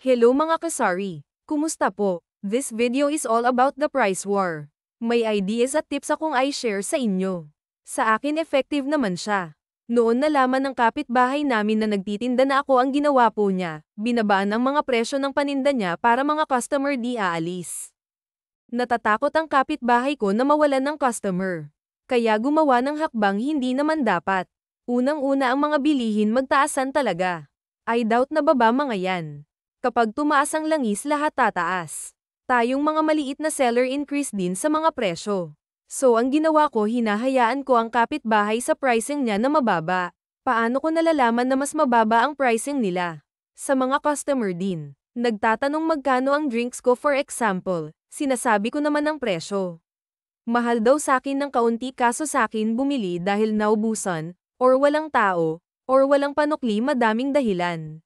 Hello mga kasari! Kumusta po? This video is all about the price war. May ideas at tips akong i-share sa inyo. Sa akin effective naman siya. Noon nalaman ng kapitbahay namin na nagtitinda na ako ang ginawa po niya, binabaan ang mga presyo ng paninda niya para mga customer di aalis. Natatakot ang kapitbahay ko na mawalan ng customer. Kaya gumawa ng hakbang hindi naman dapat. Unang-una ang mga bilihin magtaasan talaga. I doubt na baba mga yan. Kapag tumaas ang langis lahat tataas. Tayong mga maliit na seller increase din sa mga presyo. So ang ginawa ko hinahayaan ko ang kapitbahay sa pricing niya na mababa. Paano ko nalalaman na mas mababa ang pricing nila? Sa mga customer din. Nagtatanong magkano ang drinks ko for example, sinasabi ko naman ang presyo. Mahal daw sa akin ng kaunti kaso sa akin bumili dahil naubusan, or walang tao, or walang panukli madaming dahilan.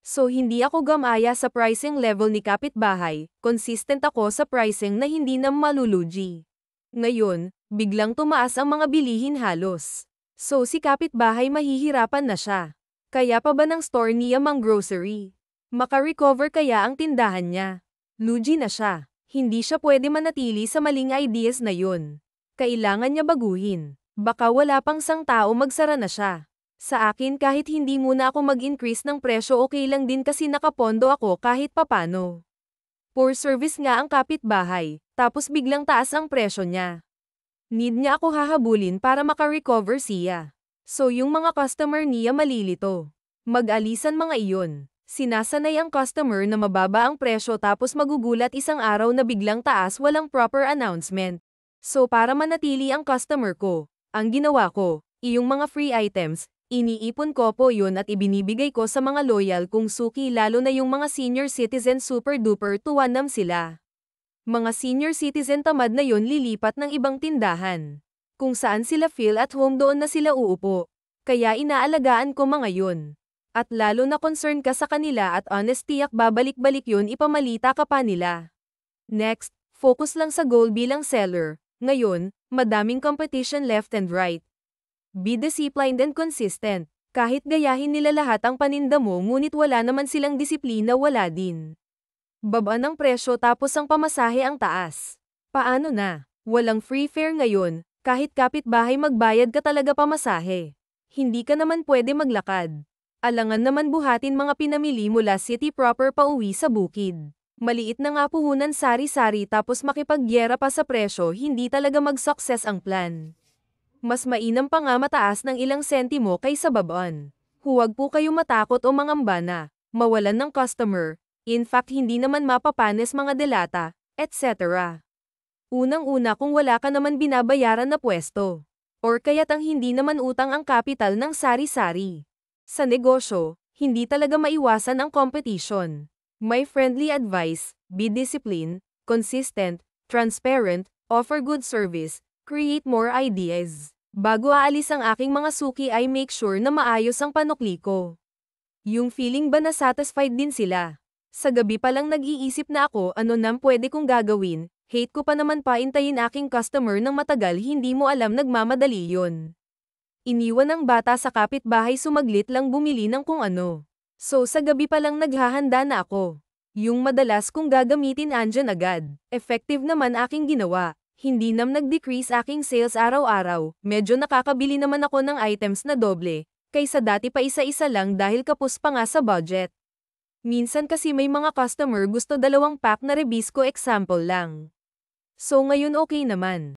So hindi ako gamaya sa pricing level ni kapitbahay, consistent ako sa pricing na hindi na malulugi. Ngayon, biglang tumaas ang mga bilihin halos. So si kapitbahay mahihirapan na siya. Kaya pa ba ng store niya mang grocery? Maka-recover kaya ang tindahan niya? Lugi na siya. Hindi siya pwede manatili sa maling ideas na yun. Kailangan niya baguhin. Baka wala pang sang tao magsara na siya. Sa akin kahit hindi muna ako mag-increase ng presyo okay lang din kasi nakapondo ako kahit papano. Poor service nga ang kapitbahay, tapos biglang taas ang presyo niya. Need niya ako hahabulin para maka-recover siya. So yung mga customer niya malilito. Mag-alisan mga iyon. Sinasanay ang customer na mababa ang presyo tapos magugulat isang araw na biglang taas walang proper announcement. So para manatili ang customer ko, ang ginawa ko, iyong mga free items, iniipon ko po yun at ibinibigay ko sa mga loyal kung suki lalo na yung mga senior citizen super duper tuwanam sila. Mga senior citizen tamad na yun lilipat ng ibang tindahan. Kung saan sila feel at home doon na sila uupo. Kaya inaalagaan ko mga yun. At lalo na concern ka sa kanila at honesty ak babalik-balik yun ipamalita ka pa nila. Next, focus lang sa goal bilang seller. Ngayon, madaming competition left and right. Be disciplined and consistent. Kahit gayahin nila lahat ang paninda mo ngunit wala naman silang disiplina wala din. Baba ng presyo tapos ang pamasahe ang taas. Paano na? Walang free fare ngayon, kahit kapitbahay magbayad ka talaga pamasahe. Hindi ka naman pwede maglakad. Alangan naman buhatin mga pinamili mula city proper pa uwi sa bukid. Maliit na nga puhunan sari-sari tapos makipagyera pa sa presyo hindi talaga mag-success ang plan. Mas mainam pa nga mataas ng ilang sentimo kaysa babaan. Huwag po kayo matakot o mangamba na mawalan ng customer, in fact hindi naman mapapanes mga delata, etc. Unang-una kung wala ka naman binabayaran na pwesto. Or kaya't ang hindi naman utang ang kapital ng sari-sari. Sa negosyo, hindi talaga maiwasan ang competition. My friendly advice, be disciplined, consistent, transparent, offer good service, create more ideas. Bago aalis ang aking mga suki ay make sure na maayos ang panukli ko. Yung feeling ba na satisfied din sila? Sa gabi pa lang nag-iisip na ako ano nang pwede kong gagawin, hate ko pa naman paintayin aking customer ng matagal hindi mo alam nagmamadali yun. Iniwan ng bata sa kapitbahay sumaglit lang bumili ng kung ano. So sa gabi pa lang naghahanda na ako. Yung madalas kong gagamitin andyan agad. Effective naman aking ginawa. Hindi nam nag-decrease aking sales araw-araw, medyo nakakabili naman ako ng items na doble, kaysa dati pa isa-isa lang dahil kapos pa nga sa budget. Minsan kasi may mga customer gusto 2 pack na Rebisco example lang. So ngayon okay naman.